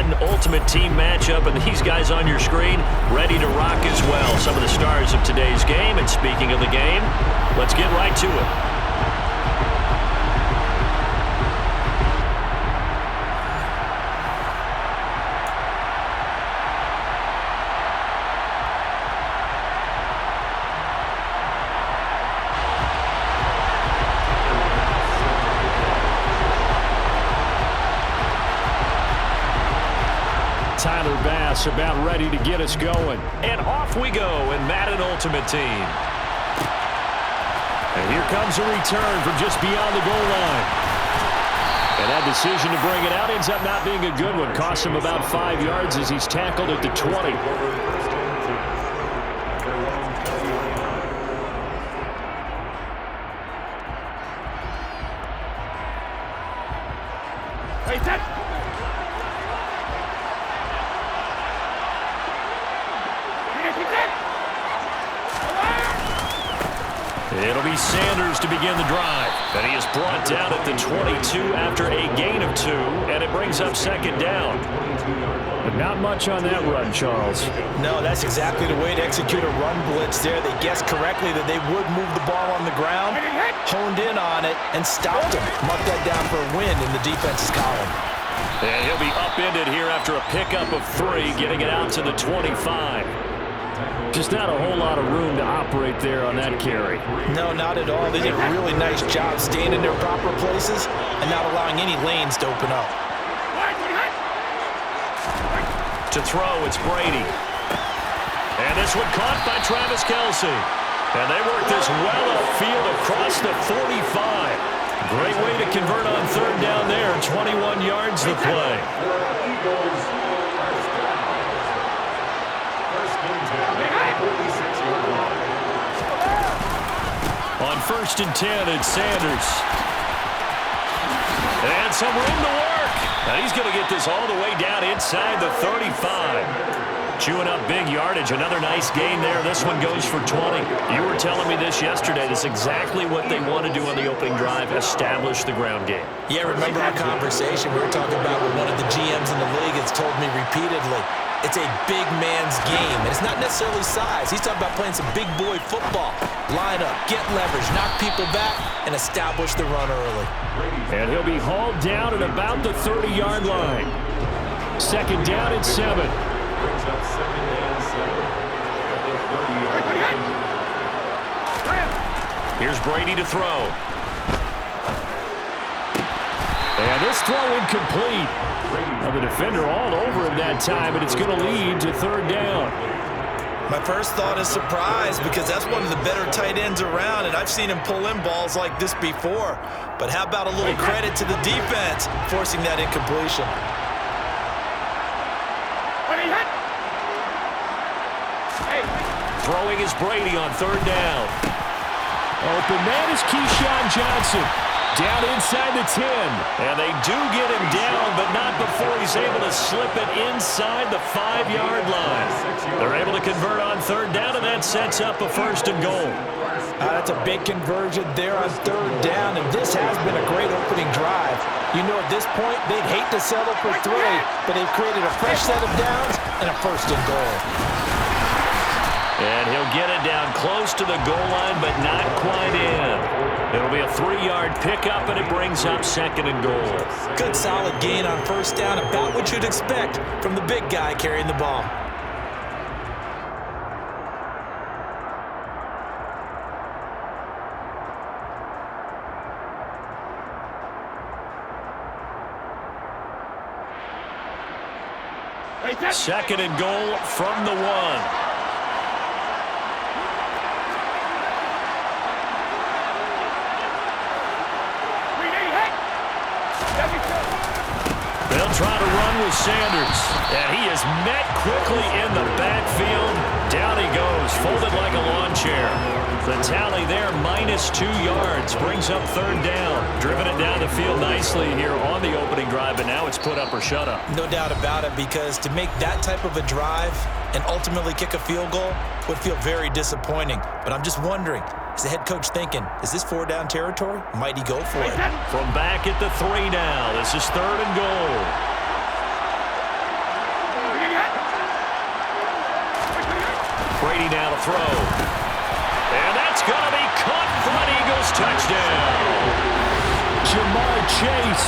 Madden Ultimate Team matchup, and these guys on your screen ready to rock as well. Some of the stars of today's game, and speaking of the game, let's get right to it. About ready to get us going. And off we go in Madden Ultimate Team. And here comes a return from just beyond the goal line. And that decision to bring it out ends up not being a good one. Costs him about 5 yards as he's tackled at the 20. It'll be Sanders to begin the drive. And he is brought down at the 22 after a gain of 2, and it brings up second down. But not much on that run, Charles. No, that's exactly the way to execute a run blitz there. They guessed correctly that they would move the ball on the ground, honed in on it, and stopped him. Mark that down for a win in the defense's column. And he'll be upended here after a pickup of 3, getting it out to the 25. Just not a whole lot of room to operate there on that carry. No, not at all. They did a really nice job staying in their proper places and not allowing any lanes to open up. To throw, it's Brady. And this one caught by Travis Kelce. And they work this well upfield across the 45. Great way to convert on third down there. 21 yards the play. On 1st and 10, it's Sanders. And some room to work. And he's going to get this all the way down inside the 35. Chewing up big yardage. Another nice gain there. This one goes for 20. You were telling me this yesterday. That's exactly what they want to do on the opening drive, establish the ground game. Yeah, remember our conversation we were talking about with one of the GMs in the league has told me repeatedly. It's a big man's game, and it's not necessarily size. He's talking about playing some big boy football. Line up, get leverage, knock people back, and establish the run early. And he'll be hauled down at about the 30-yard line. Second down and 7. Here's Brady to throw. And this throw incomplete. Well, the defender all over him that time, and it's going to lead to third down. My first thought is surprise because that's one of the better tight ends around, and I've seen him pull in balls like this before. But how about a little credit to the defense forcing that incompletion? Throwing is Brady on third down. Open man is Keyshawn Johnson. Down inside the 10. And they do get him down, but not before he's able to slip it inside the 5-yard line. They're able to convert on third down, and that sets up a 1st and goal. That's a big conversion there on third down, and this has been a great opening drive. You know, at this point, they'd hate to settle for 3, but they've created a fresh set of downs and a 1st and goal. And he'll get it down close to the goal line, but not quite in. It'll be a 3-yard pickup, and it brings up 2nd and goal. Good solid gain on 1st down, about what you'd expect from the big guy carrying the ball. Second and goal from the 1. They'll try to run with Sanders. And he is met quickly in the backfield. Down he goes, folded like a lawn chair. The tally there, -2 yards, brings up third down. Driven it down the field nicely here on the opening drive, but now it's put up or shut up. No doubt about it, because to make that type of a drive and ultimately kick a field goal would feel very disappointing. But I'm just wondering, is the head coach thinking, is this 4-down territory? Might he go for it? From back at the 3 now, this is 3rd and goal. Brady now to throw. And that's going to be caught for an Eagles touchdown. Jamar Chase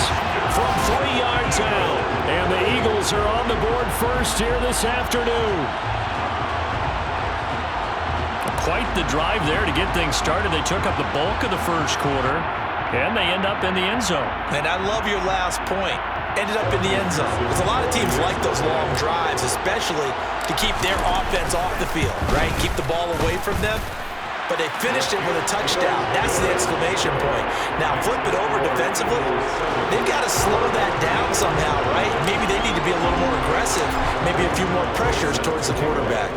from 3 yards out. And the Eagles are on the board first here this afternoon. Quite the drive there to get things started. They took up the bulk of the first quarter, and they end up in the end zone. And I love your last point. Ended up in the end zone. Because a lot of teams like those long drives, especially to keep their offense off the field, right? Keep the ball away from them. But they finished it with a touchdown. That's the exclamation point. Now, flip it over defensively. They've got to slow that down somehow, right? Maybe they need to be a little more aggressive. Maybe a few more pressures towards the quarterback.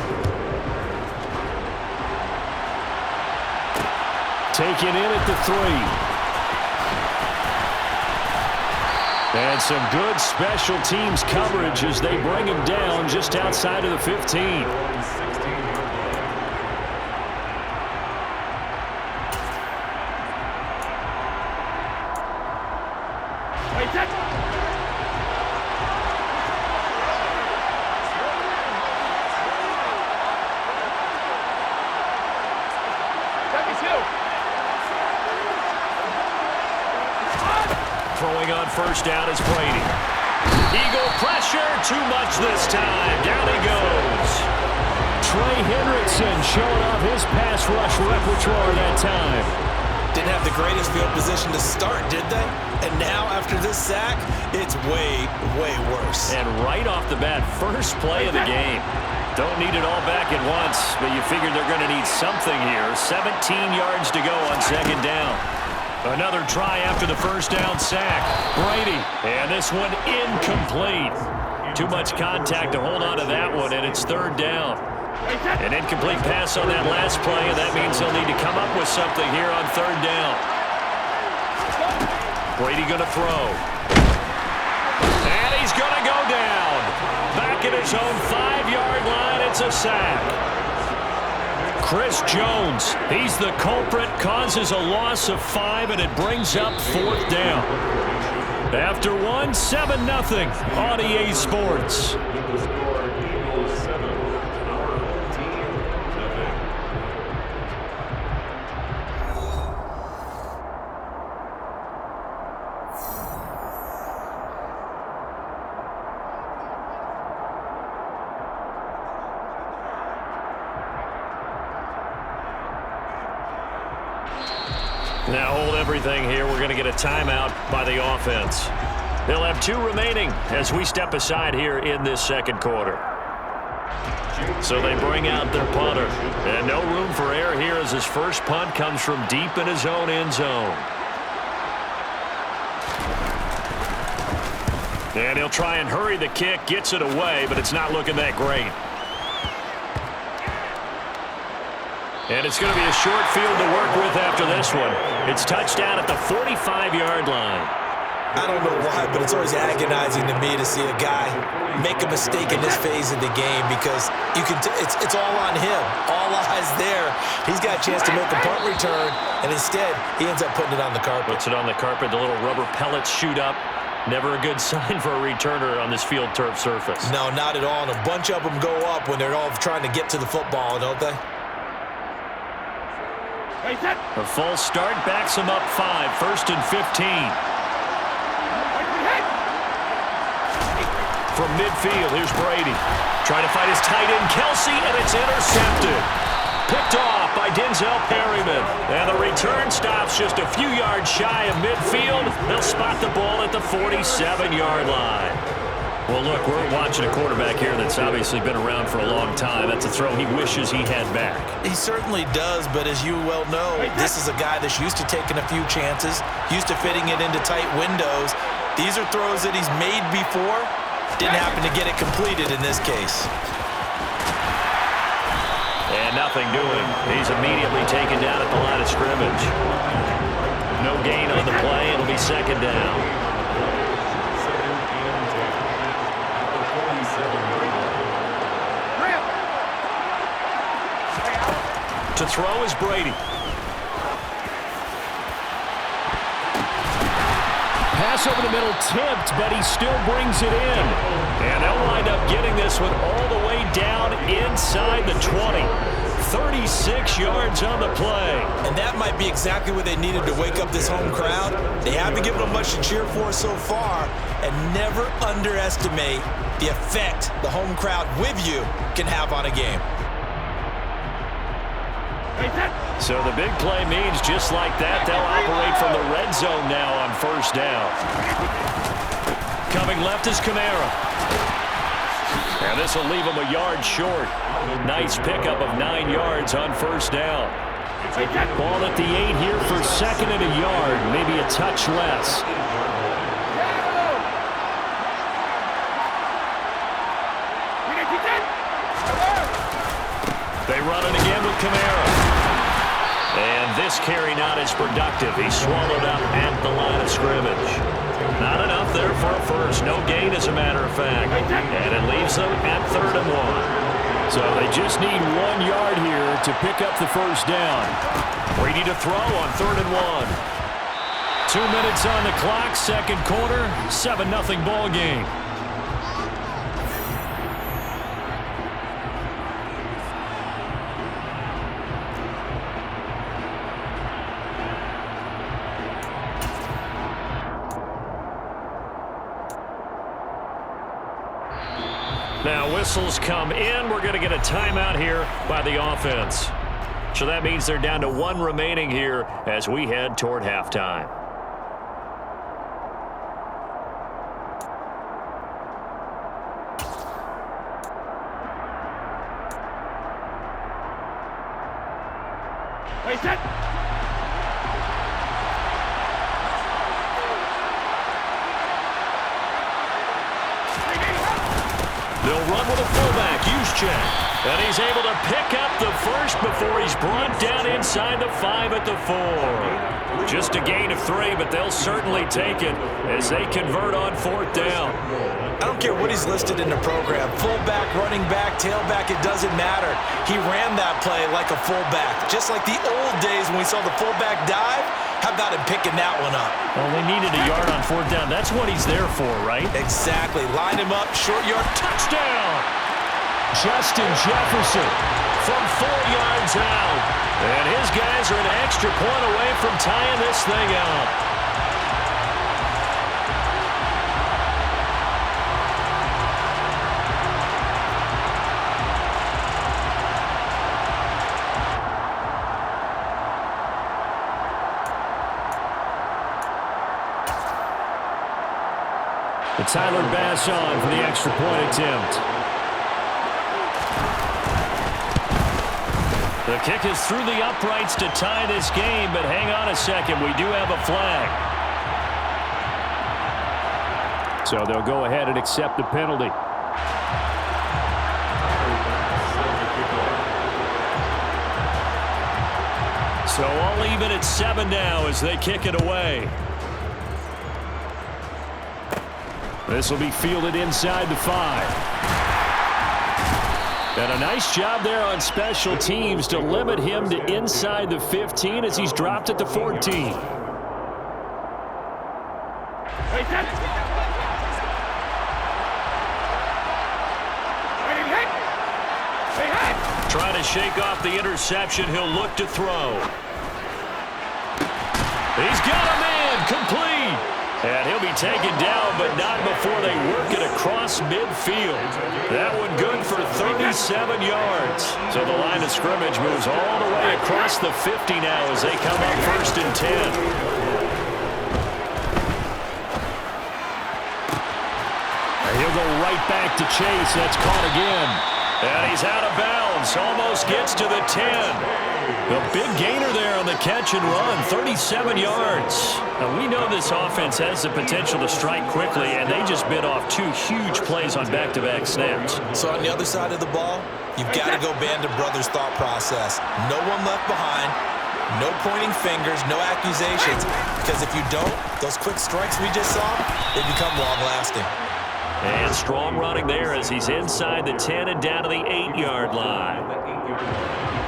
Taken in at the 3. And some good special teams coverage as they bring him down just outside of the 15. Throwing on first down is Brady. Eagle pressure, too much this time. Down he goes. Trey Hendrickson showing off his pass rush repertoire that time. Didn't have the greatest field position to start, did they? And now, after this sack, it's way, way worse. And right off the bat, first play of the game. Don't need it all back at once, but you figure they're going to need something here. 17 yards to go on second down. Another try after the first down sack. Brady, and this one incomplete. Too much contact to hold on to that one, and it's third down. An incomplete pass on that last play, and that means they'll need to come up with something here on third down. Brady going to throw. And he's going to go down. Back at his own 5-yard line, it's a sack. Chris Jones, he's the culprit, causes a loss of 5, and it brings up fourth down. After one, 7-0 on EA Sports. Now hold everything here. We're going to get a timeout by the offense. They'll have 2 remaining as we step aside here in this second quarter. So they bring out their punter. And no room for error here as his first punt comes from deep in his own end zone. And he'll try and hurry the kick, gets it away, but it's not looking that great. And it's going to be a short field to work with after this one. It's touchdown at the 45-yard line. I don't know why, but it's always agonizing to me to see a guy make a mistake in this phase of the game because you can it's all on him. All eyes there. He's got a chance to make a punt return, and instead he ends up putting it on the carpet. Puts it on the carpet. The little rubber pellets shoot up. Never a good sign for a returner on this field turf surface. No, not at all. And a bunch of them go up when they're all trying to get to the football, don't they? A false start backs him up 5, first and 15. From midfield, here's Brady. Trying to fight his tight end, Kelsey, and it's intercepted. Picked off by Denzel Perryman. And the return stops just a few yards shy of midfield. They'll spot the ball at the 47-yard line. Well, look, we're watching a quarterback here that's obviously been around for a long time. That's a throw he wishes he had back. He certainly does, but as you well know, this is a guy that's used to taking a few chances, used to fitting it into tight windows. These are throws that he's made before. Didn't happen to get it completed in this case. And nothing doing. He's immediately taken down at the line of scrimmage. No gain on the play. It'll be second down. To throw is Brady. Pass over the middle, tipped, but he still brings it in. And they'll wind up getting this one all the way down inside the 20. 36 yards on the play. And that might be exactly what they needed to wake up this home crowd. They haven't given them much to cheer for so far, and never underestimate the effect the home crowd with you can have on a game. So the big play means just like that, they'll operate from the red zone now on first down. Coming left is Kamara. And this will leave him a yard short. Nice pickup of 9 yards on first down. Ball at the 8 here for second and a yard, maybe a touch less. They run it again with Kamara. And this carry not as productive. He's swallowed up at the line of scrimmage. Not enough there for a first. No gain, as a matter of fact. And it leaves them at 3rd and 1. So they just need 1 yard here to pick up the first down. Brady to throw on 3rd and 1. 2 minutes on the clock, second quarter, 7-0 ball game. Now whistles come in. We're going to get a timeout here by the offense. So that means they're down to 1 remaining here as we head toward halftime. Wait, set. They'll run with a fullback, Juszczyk. And he's able to pick up the first before he's brought down inside the 5 at the 4. Just a gain of 3, but they'll certainly take it as they convert on 4th down. I don't care what he's listed in the program. Fullback, running back, tailback, it doesn't matter. He ran that play like a fullback. Just like the old days when we saw the fullback dive. How about him picking that one up? Well, they needed a yard on 4th down. That's what he's there for, right? Exactly. Line him up, short yard, Touchdown! Justin Jefferson from 4 yards out. And his guys are an extra point away from tying this thing up. Tyler Bass on for the extra point attempt. The kick is through the uprights to tie this game, but hang on a second. We do have a flag. So they'll go ahead and accept the penalty. So all even at 7 now as they kick it away. This will be fielded inside the 5. And a nice job there on special teams to limit him to inside the 15 as he's dropped at the 14. Trying to shake off the interception. He'll look to throw. He's got a man complete. And he'll be taken down, but not before they work it across midfield. That one good for 37 yards. So the line of scrimmage moves all the way across the 50 now as they come up 1st and 10. And he'll go right back to Chase. That's caught again. And he's out of bounds. Almost gets to the 10. A big gainer there on the catch and run, 37 yards. Now, we know this offense has the potential to strike quickly, and they just bit off 2 huge plays on back-to-back snaps. So on the other side of the ball, you've got to go Band of Brothers thought process. No one left behind, no pointing fingers, no accusations, because if you don't, those quick strikes we just saw, they become long-lasting. And strong running there as he's inside the 10 and down to the 8-yard line.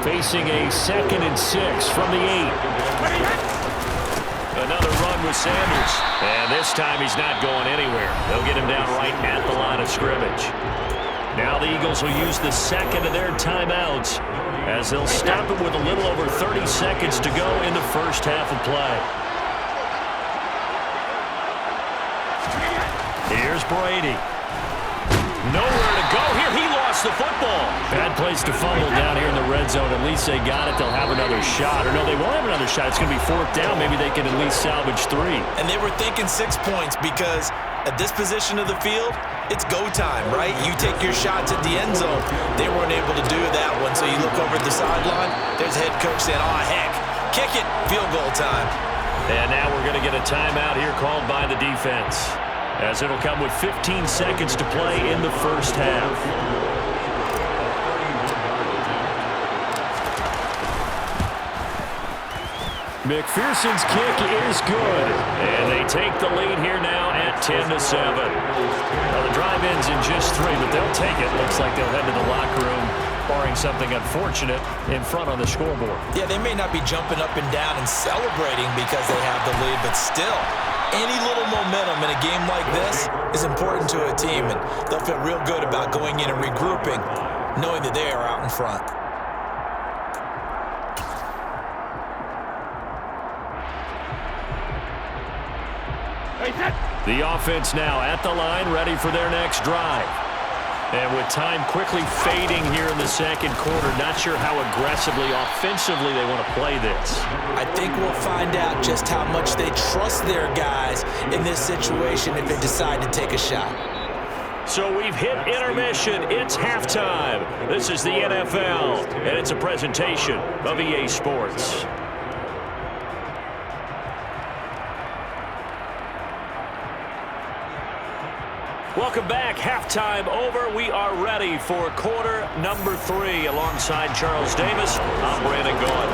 Facing a 2nd and 6 from the 8. Another run with Sanders. And this time he's not going anywhere. They'll get him down right at the line of scrimmage. Now the Eagles will use the second of their timeouts as they'll stop it with a little over 30 seconds to go in the first half of play. Here's Brady. Nowhere to go here. He lost the football. Bad place to fumble down here in the red zone. At least they got it. They'll have another shot. Or no, they won't have another shot. It's going to be fourth down. Maybe they can at least salvage 3. And they were thinking 6 points because at this position of the field, it's go time, right? You take your shots at the end zone. They weren't able to do that one. So you look over at the sideline. There's the head coach saying, oh, heck, kick it. Field goal time. And now we're going to get a timeout here called by the defense, as it'll come with 15 seconds to play in the first half. McPherson's kick is good. And they take the lead here now at 10-7. Well, the drive ends in just 3, but they'll take it. Looks like they'll head to the locker room, barring something unfortunate in front on the scoreboard. Yeah, they may not be jumping up and down and celebrating because they have the lead, but still, any little momentum in a game like this is important to a team, and they'll feel real good about going in and regrouping, knowing that they are out in front. The offense now at the line, ready for their next drive. And with time quickly fading here in the second quarter, not sure how aggressively, offensively they want to play this. I think we'll find out just how much they trust their guys in this situation if they decide to take a shot. So we've hit intermission. It's halftime. This is the NFL, and it's a presentation of EA Sports. Welcome back. Halftime over. We are ready for quarter number 3. Alongside Charles Davis, I'm Brandon Gaudin.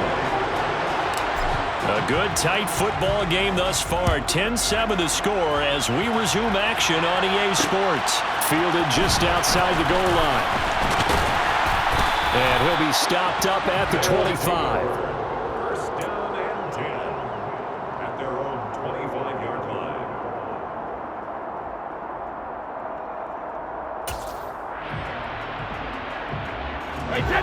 A good, tight football game thus far. 10-7 the score as we resume action on EA Sports. Fielded just outside the goal line. And he'll be stopped up at the 25. First down and 10 at their own 25-yard line.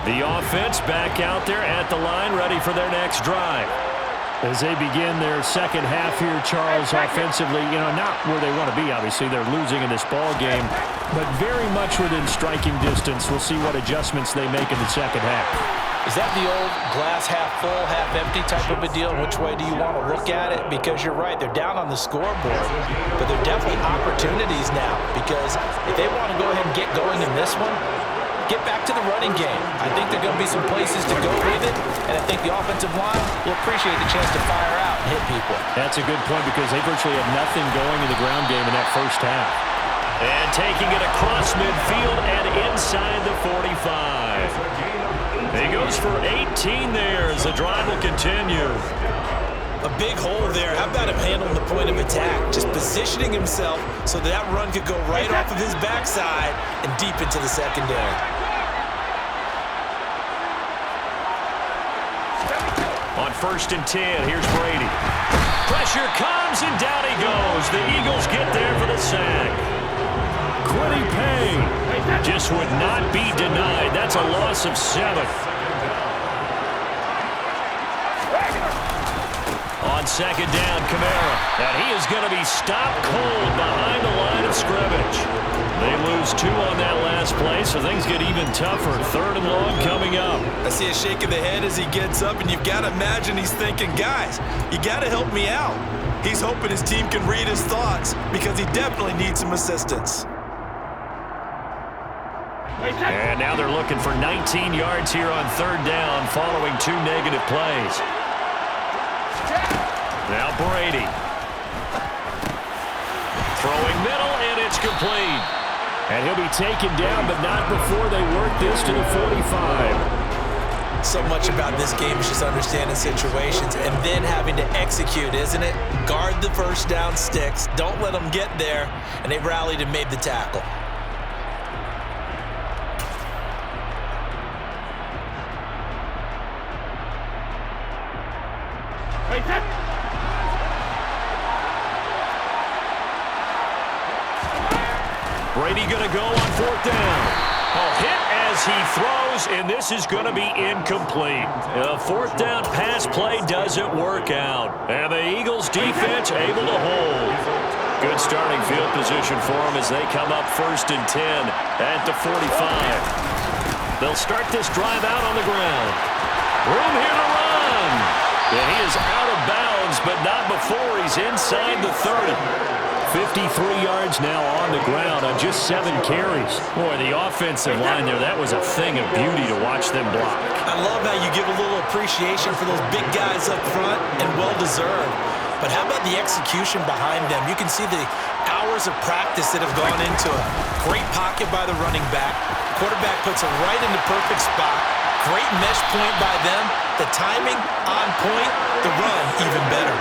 The offense back out there at the line, ready for their next drive. As they begin their second half here, Charles, offensively, not where they want to be, obviously. They're losing in this ball game, but very much within striking distance. We'll see what adjustments they make in the second half. Is that the old glass half full, half empty type of a deal? Which way do you want to look at it? Because you're right, they're down on the scoreboard, but they're definitely opportunities now, because if they want to go ahead and get going in this one, get back to the running game. I think there are going to be some places to go with it, and I think the offensive line will appreciate the chance to fire out and hit people. That's a good point because they virtually had nothing going in the ground game in that first half. And taking it across midfield and inside the 45. He goes for 18 there as the drive will continue. A big hole there. How about him handling the point of attack? Just positioning himself so that run could go right off of his backside and deep into the secondary. On 1st and 10, here's Brady. Pressure comes, and down he goes. The Eagles get there for the sack. Quiddy Payne just would not be denied. That's a loss of 7. On 2nd down, Kamara. And he is going to be stopped cold behind the line of scrimmage. They lose 2 on that last play, so things get even tougher. 3rd and long coming up. I see a shake of the head as he gets up, and you've got to imagine he's thinking, guys, you got to help me out. He's hoping his team can read his thoughts because he definitely needs some assistance. And now they're looking for 19 yards here on 3rd down following 2 negative plays. Now Brady. Throwing middle, and it's complete. And he'll be taken down, but not before they work this to the 45. So much about this game is just understanding situations and then having to execute, isn't it? Guard the first down sticks. Don't let them get there. And they rallied and made the tackle. Brady going to go on 4th down. Oh, he throws, and this is going to be incomplete. The fourth down pass play doesn't work out, and the Eagles defense able to hold. Good starting field position for them as they come up 1st and 10 at the 45. They'll start this drive out on the ground. Room here to run. And he is out of bounds, but not before he's inside the 30. 53 yards now on the ground on just 7 carries. Boy, the offensive line there, that was a thing of beauty to watch them block. I love how you give a little appreciation for those big guys up front, and well-deserved. But how about the execution behind them? You can see the hours of practice that have gone into it. Great pocket by the running back. Quarterback puts it right in the perfect spot. Great mesh point by them. The timing on point. The run even better.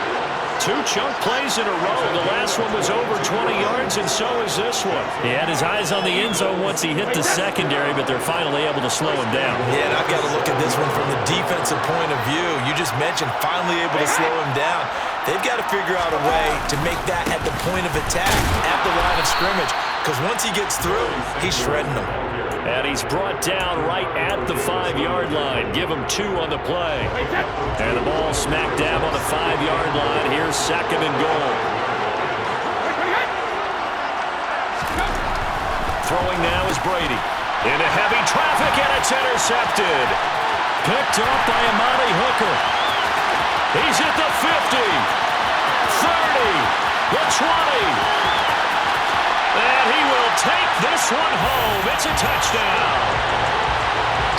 2 chunk plays in a row. The last one was over 20 yards, and so is this one. He had his eyes on the end zone once he hit the secondary, but they're finally able to slow him down. Yeah, and I've got to look at this one from the defensive point of view. You just mentioned finally able to slow him down. They've got to figure out a way to make that at the point of attack, at the line of scrimmage, because once he gets through, he's shredding them. And he's brought down right at the 5-yard line. Give him 2 on the play. And the ball smack dab on the 5-yard line. Here's 2nd and goal. Throwing now is Brady. Into heavy traffic, and it's intercepted. Picked up by Amani Hooker. He's at the 50, 30, the 20. And he will take this one home. It's a touchdown.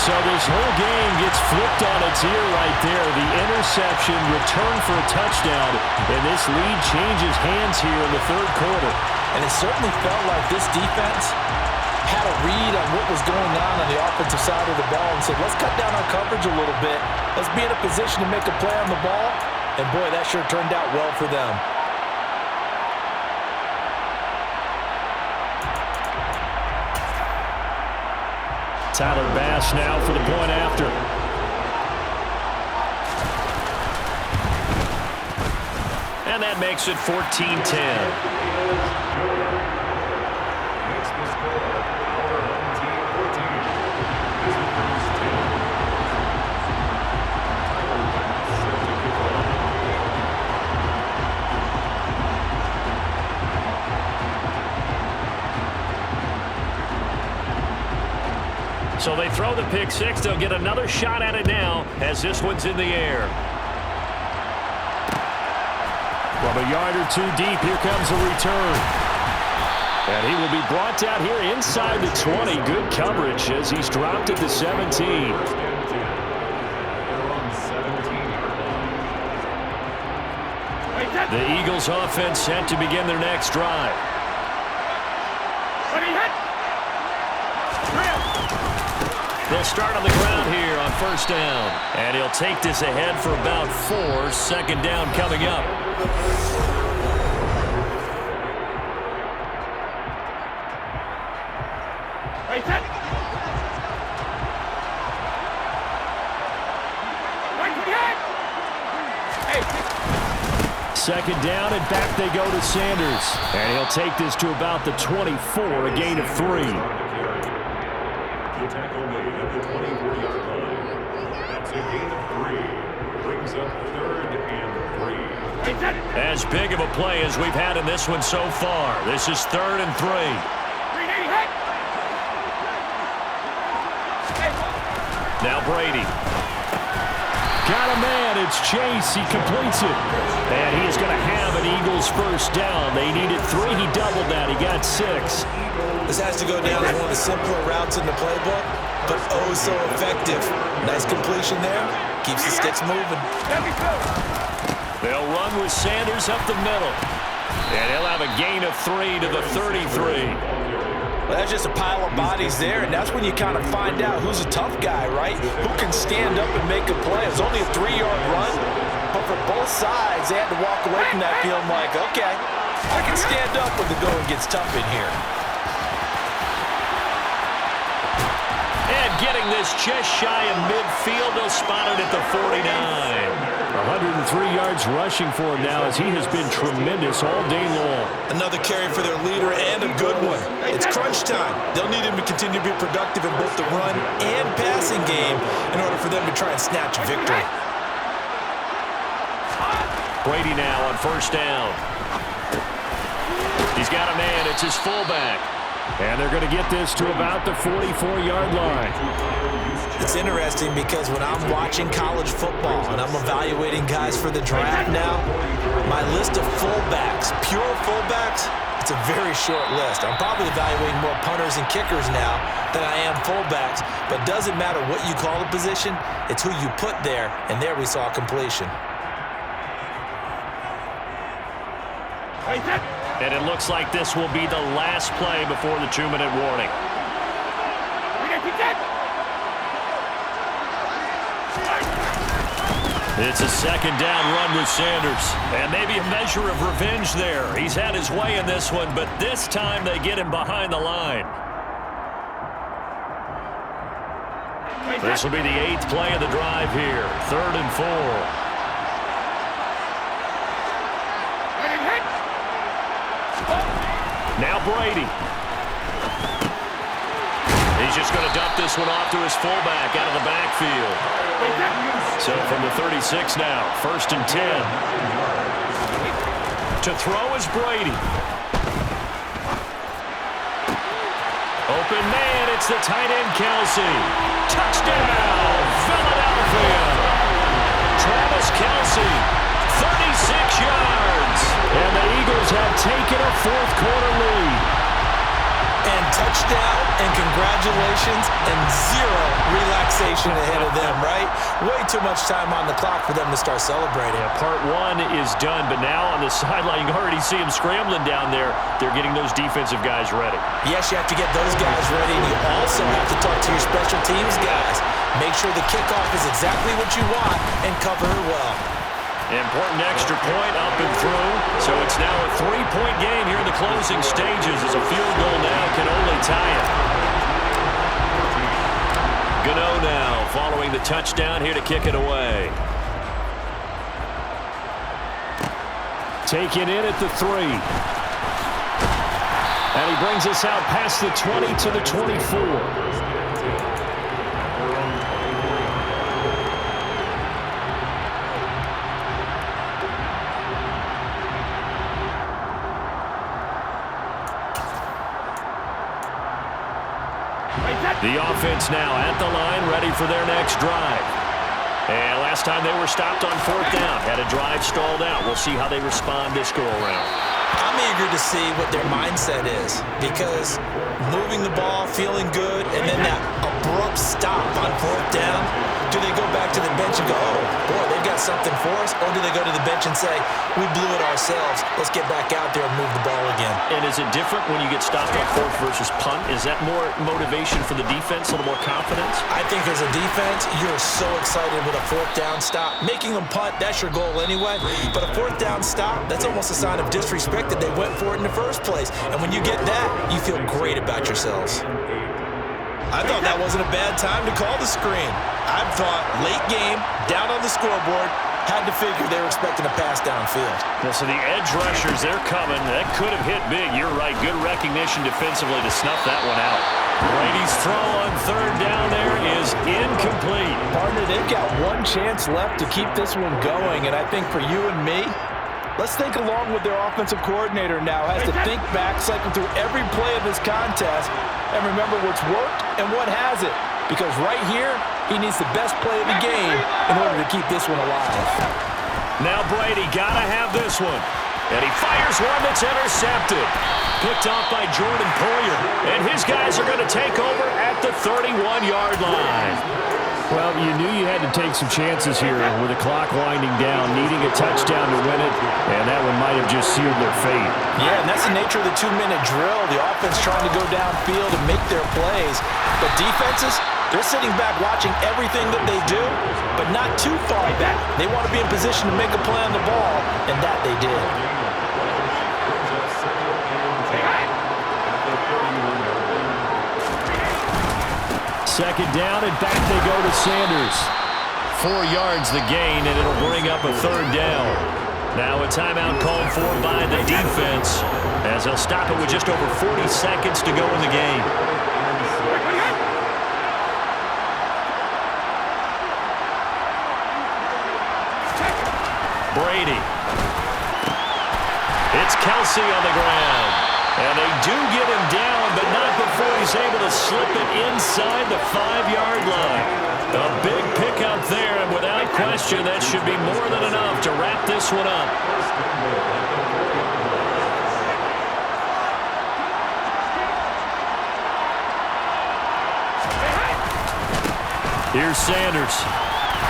So this whole game gets flipped on its ear right there. The interception, return for a touchdown, and this lead changes hands here in the 3rd quarter. And it certainly felt like this defense had a read on what was going on the offensive side of the ball and said, let's cut down our coverage a little bit. Let's be in a position to make a play on the ball. And, boy, that sure turned out well for them. Tyler Bass now for the point after. And that makes it 14-10. So they throw the pick 6. They'll get another shot at it now as this one's in the air. From a yard or 2 deep, here comes a return. And he will be brought down here inside the 20. Good coverage as he's dropped at the 17. The Eagles offense set to begin their next drive. They'll start on the ground here on 1st down. And he'll take this ahead for about 4. 2nd down coming up. Second down, and back they go to Sanders. And he'll take this to about the 24, a gain of 3. The tackle made at the 24-yard line. That's a gain of 3. Brings up 3rd and 3. As big of a play as we've had in this one so far. This is 3rd and 3. Now Brady. Got a man. It's Chase. He completes it. And he is going to have an Eagles 1st down. They needed 3. He doubled that. He got 6. This has to go down as one of the simpler routes in the playbook, but oh so effective. Nice completion there. Keeps the sticks moving. They'll run with Sanders up the middle. And he'll have a gain of 3 to the 33. Well, that's just a pile of bodies there, and that's when you kind of find out who's a tough guy, right? Who can stand up and make a play. It's only a 3-yard run, but for both sides, they had to walk away from that feeling like, okay, I can stand up when the going gets tough in here. And getting this just shy of midfield. They'll spot it at the 49. 103 yards rushing for him now as he has been tremendous all day long. Another carry for their leader and a good one. It's crunch time. They'll need him to continue to be productive in both the run and passing game in order for them to try and snatch a victory. Brady now on first down. He's got a man. It's his fullback. And they're going to get this to about the 44-yard line. It's interesting because when I'm watching college football and I'm evaluating guys for the draft now, my list of fullbacks, pure fullbacks, it's a very short list. I'm probably evaluating more punters and kickers now than I am fullbacks, but it doesn't matter what you call the position, it's who you put there, and there we saw completion. And it looks like this will be the last play before the 2-minute warning. It's a second down run with Sanders. And maybe a measure of revenge there. He's had his way in this one, but this time they get him behind the line. This will be the 8th play of the drive here. 3rd and 4. Now Brady. He's just going to dump this one off to his fullback out of the backfield. So from the 36 now, 1st and 10. To throw is Brady. Open man, it's the tight end Kelsey. Touchdown, Philadelphia. Travis Kelsey, 36 yards. And the Eagles have taken a 4th-quarter lead. And touchdown and congratulations and 0 relaxation ahead of them, right? Way too much time on the clock for them to start celebrating. Yeah, part 1 is done, but now on the sideline, you can already see them scrambling down there. They're getting those defensive guys ready. Yes, you have to get those guys ready, and you also have to talk to your special teams guys. Make sure the kickoff is exactly what you want and cover it well. Important extra point up and through. So it's now a 3-point game here in the closing stages as a field goal now can only tie it. Gano now following the touchdown here to kick it away. Taken in at the 3. And he brings us out past the 20 to the 24. The offense now at the line, ready for their next drive. And last time they were stopped on 4th down, had a drive stalled out. We'll see how they respond this go-around. I'm eager to see what their mindset is because moving the ball, feeling good, and then that abrupt stop on 4th down, do they go back to the bench and go, oh, boy, they've got something for us? Or do they go to the bench and say, we blew it ourselves, let's get back out there and move the ball again? And is it different when you get stopped on 4th versus punt? Is that more motivation for the defense, a little more confidence? I think as a defense, you're so excited with a 4th down stop. Making them punt, that's your goal anyway. But a 4th down stop, that's almost a sign of disrespect that they went for it in the first place. And when you get that, you feel great about yourselves. I thought that wasn't a bad time to call the screen. I thought late game, down on the scoreboard, had to figure they were expecting a pass downfield. Well, so the edge rushers, they're coming. That could have hit big. You're right. Good recognition defensively to snuff that one out. Brady's throw on 3rd down there is incomplete. Partner, they've got one chance left to keep this one going, and I think for you and me, let's think along with their offensive coordinator now. Has to think back, cycle through every play of this contest, and remember what's worked and what hasn't. Because right here, he needs the best play of the game in order to keep this one alive. Now Brady got to have this one. And he fires one that's intercepted. Picked off by Jordan Poyer. And his guys are going to take over at the 31-yard line. Well, you knew you had to take some chances here with the clock winding down, needing a touchdown to win it, and that one might have just sealed their fate. Yeah, and that's the nature of the 2-minute drill. The offense trying to go downfield and make their plays. But defenses, they're sitting back watching everything that they do, but not too far back. They want to be in position to make a play on the ball, and that they did. second down, and back they go to Sanders. 4 yards the gain, and it'll bring up a third down. Now a timeout called for by the defense, as they'll stop it with just over 40 seconds to go in the game. Brady. It's Kelsey on the ground. And they do get him down, but not before he's able to slip it inside the 5-yard line. A big pickup there, and without question, that should be more than enough to wrap this one up. Here's Sanders.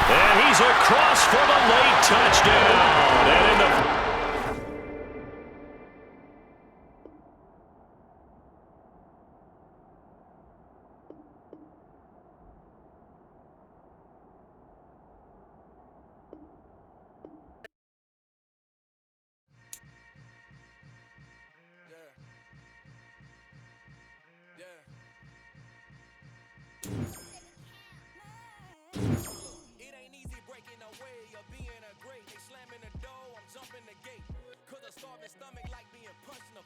And he's across for the late touchdown. And in the... Stomach like being punched in the